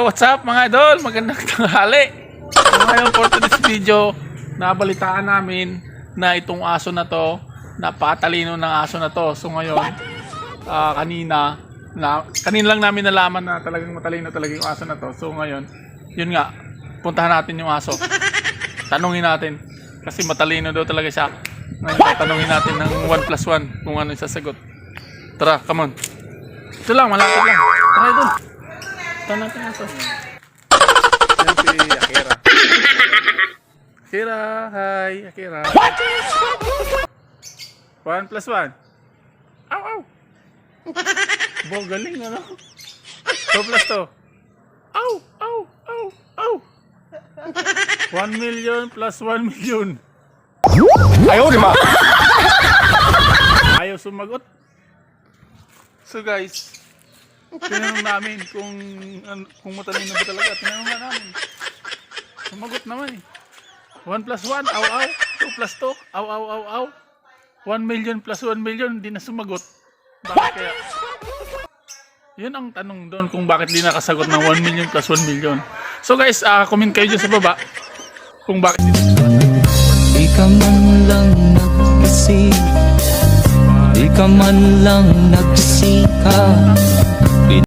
So what's up mga idol? Magandang tanghali. So ngayon for today's video, nabalitaan namin na itong aso na to, napatalino ng aso na to. So ngayon, kanina lang namin nalaman na talagang matalino talaga yung aso na to. So ngayon, yun nga, puntahan natin yung aso. Tanungin natin, kasi matalino daw talaga siya. Ngayon, tatanungin natin ng 1+1 kung ano yung sasagot. Tara, come on. Ito lang, malapit lang. Tara idol. Ito natin aso. Yan si Akira. Akira, hi Akira. 1+1. Aw, aw. Bo, galing ano? 2+2. Aw, aw, aw, aw. 1 million plus 1 million. Ayaw, di ma. Ayaw sumagot. So guys, tinanong namin kung matalino ba talaga. Tinanong na namin. Sumagot naman eh. 1+1, aw aw. 2+2, aw aw aw aw. 1 million plus 1 million, hindi na sumagot. Bakit kaya? Yun ang tanong doon kung bakit di nakasagot ng 1 million plus 1 million. So guys, comment kayo dyan sa baba kung bakit di nakasagot. Di ka man lang nag-isip, di ka man lang nagsikap.